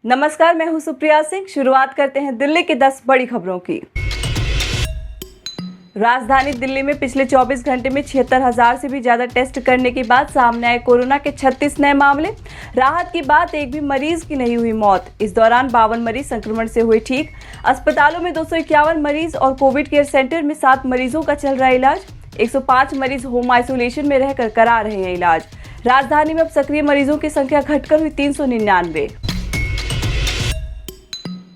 नमस्कार, मैं हूं सुप्रिया सिंह। शुरुआत करते हैं दिल्ली की 10 बड़ी खबरों की। राजधानी दिल्ली में पिछले 24 घंटे में 76,000 से भी ज्यादा टेस्ट करने के बाद सामने आए कोरोना के 36 नए मामले। राहत की बात, एक भी मरीज की नहीं हुई मौत। इस दौरान 52 मरीज संक्रमण से हुए ठीक। अस्पतालों में 251 मरीज और कोविड केयर सेंटर में 7 मरीजों का चल रहा है इलाज। 105 मरीज होम आइसोलेशन में रहकर करा रहे हैं इलाज। राजधानी में अब सक्रिय मरीजों की संख्या घटकर हुई 399।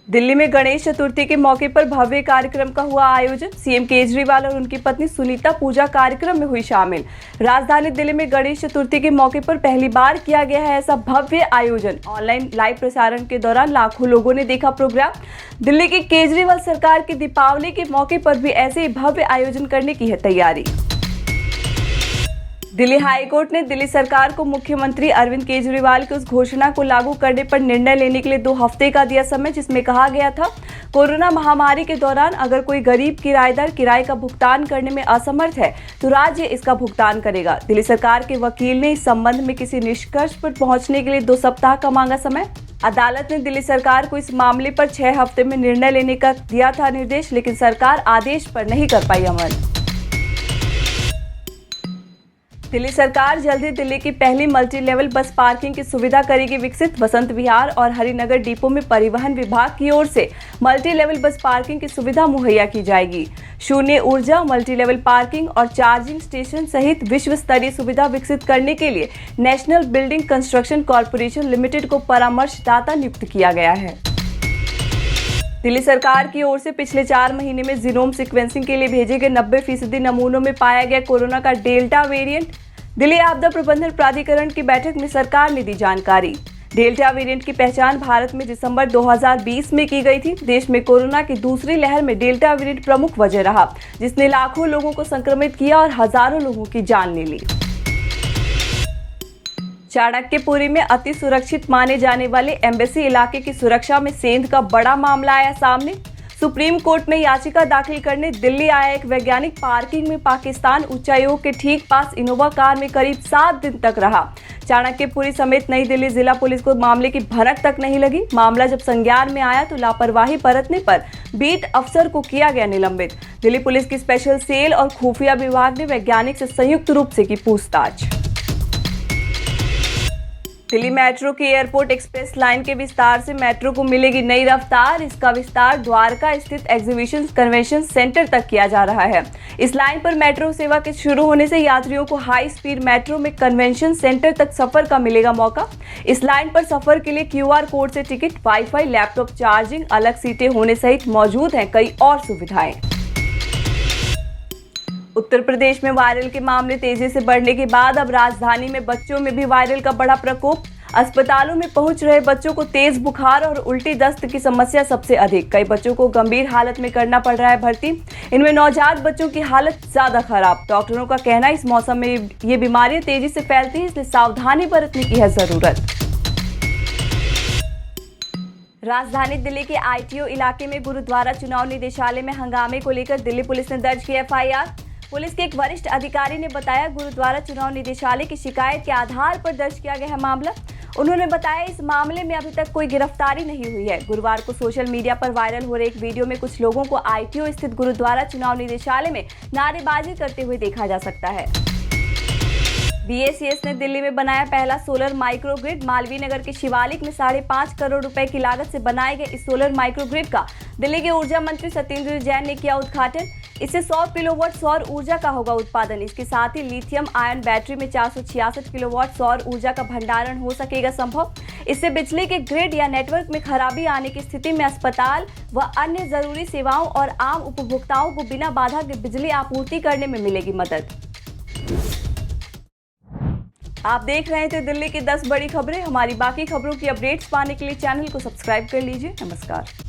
दिल्ली में गणेश चतुर्थी के मौके पर भव्य कार्यक्रम का हुआ आयोजन। सीएम केजरीवाल और उनकी पत्नी सुनीता पूजा कार्यक्रम में हुई शामिल। राजधानी दिल्ली में गणेश चतुर्थी के मौके पर पहली बार किया गया है ऐसा भव्य आयोजन। ऑनलाइन लाइव प्रसारण के दौरान लाखों लोगों ने देखा प्रोग्राम। दिल्ली की केजरीवाल सरकार की दीपावली के मौके पर भी ऐसे ही भव्य आयोजन करने की है तैयारी। दिल्ली हाईकोर्ट ने दिल्ली सरकार को मुख्यमंत्री अरविंद केजरीवाल की उस घोषणा को लागू करने पर निर्णय लेने के लिए 2 हफ्ते का दिया समय, जिसमें कहा गया था कोरोना महामारी के दौरान अगर कोई गरीब किराएदार किराए का भुगतान करने में असमर्थ है तो राज्य इसका भुगतान करेगा। दिल्ली सरकार के वकील ने इस संबंध में किसी निष्कर्ष पर पहुंचने के लिए 2 सप्ताह का मांगा समय। अदालत ने दिल्ली सरकार को इस मामले पर 6 हफ्ते में निर्णय लेने का दिया था निर्देश, लेकिन सरकार आदेश पर नहीं कर पाई अमल। दिल्ली सरकार जल्द ही दिल्ली की पहली मल्टी लेवल बस पार्किंग की सुविधा करेगी विकसित। वसंत विहार और हरिनगर डिपो में परिवहन विभाग की ओर से मल्टी लेवल बस पार्किंग की सुविधा मुहैया की जाएगी। शून्य ऊर्जा, मल्टी लेवल पार्किंग और चार्जिंग स्टेशन सहित विश्व स्तरीय सुविधा विकसित करने के लिए national building construction corporation limited को परामर्शदाता नियुक्त किया गया है। दिल्ली सरकार की ओर से पिछले 4 महीने में जीनोम सीक्वेंसिंग के लिए भेजे गए 90% नमूनों में पाया गया कोरोना का डेल्टा वेरिएंट। दिल्ली आपदा प्रबंधन प्राधिकरण की बैठक में सरकार ने दी जानकारी। डेल्टा वेरिएंट की पहचान भारत में दिसंबर 2020 में की गई थी। देश में कोरोना की दूसरी लहर में डेल्टा वेरिएंट प्रमुख वजह रहा, जिसने लाखों लोगों को संक्रमित किया और हजारों लोगों की जान ले ली। चाणक्यपुरी में अति सुरक्षित माने जाने वाले एम्बेसी इलाके की सुरक्षा में सेंध का बड़ा मामला आया सामने। सुप्रीम कोर्ट में याचिका दाखिल करने दिल्ली आया एक वैज्ञानिक पार्किंग में पाकिस्तान उच्चायोग के ठीक पास इनोवा कार में करीब 7 दिन तक रहा। चाणक्यपुरी समेत नई दिल्ली जिला पुलिस को मामले की भनक तक नहीं लगी। मामला जब संज्ञान में आया तो लापरवाही बरतने पर बीट अफसर को किया गया निलंबित। दिल्ली पुलिस की स्पेशल सेल और खुफिया विभाग ने वैज्ञानिक से संयुक्त रूप से की पूछताछ। दिल्ली मेट्रो की एयरपोर्ट एक्सप्रेस लाइन के विस्तार से मेट्रो को मिलेगी नई रफ्तार। इसका विस्तार द्वारका स्थित एग्जीबिशन कन्वेंशन सेंटर तक किया जा रहा है। इस लाइन पर मेट्रो सेवा के शुरू होने से यात्रियों को हाई स्पीड मेट्रो में कन्वेंशन सेंटर तक सफर का मिलेगा मौका। इस लाइन पर सफर के लिए QR कोड से टिकट, वाईफाई, लैपटॉप चार्जिंग, अलग सीटें होने सहित मौजूद हैं कई और सुविधाएं। उत्तर प्रदेश में वायरल के मामले तेजी से बढ़ने के बाद अब राजधानी में बच्चों में भी वायरल का बड़ा प्रकोप। अस्पतालों में पहुंच रहे बच्चों को तेज बुखार और उल्टी दस्त की समस्या सबसे अधिक। कई बच्चों को गंभीर हालत में करना पड़ रहा है भर्ती। इनमें नवजात बच्चों की हालत ज्यादा खराब। डॉक्टरों का कहना है इस मौसम में ये बीमारियां तेजी से फैलती हैं, इसलिए सावधानी बरतने की है जरूरत। राजधानी दिल्ली के ITO इलाके में गुरुद्वारा चुनाव निदेशालय में हंगामे को लेकर दिल्ली पुलिस ने दर्ज की FIR। पुलिस के एक वरिष्ठ अधिकारी ने बताया गुरुद्वारा चुनाव निदेशालय की शिकायत के आधार पर दर्ज किया गया है मामला। उन्होंने बताया इस मामले में अभी तक कोई गिरफ्तारी नहीं हुई है। गुरुवार को सोशल मीडिया पर वायरल हो रहे एक वीडियो में कुछ लोगों को ITO स्थित गुरुद्वारा चुनाव निदेशालय में नारेबाजी करते हुए देखा जा सकता है। BACS ने दिल्ली में बनाया पहला सोलर माइक्रोग्रिड। मालवीय नगर के शिवालिक में 5.5 करोड़ रुपए की लागत से बनाए गए इस सोलर माइक्रोग्रिड का दिल्ली के ऊर्जा मंत्री सत्येंद्र जैन ने किया उद्घाटन। इससे 100 किलोवाट सौर ऊर्जा का होगा उत्पादन। इसके साथ ही लिथियम आयन बैटरी में 466 किलोवाट सौर ऊर्जा का भंडारण हो सकेगा संभव। इससे बिजली के ग्रिड या नेटवर्क में खराबी आने की स्थिति में अस्पताल व अन्य जरूरी सेवाओं और आम उपभोक्ताओं को बिना बाधा के बिजली आपूर्ति करने में मिलेगी मदद। आप देख रहे थे दिल्ली की 10 बड़ी खबरें। हमारी बाकी खबरों की अपडेट्स पाने के लिए चैनल को सब्सक्राइब कर लीजिए। नमस्कार।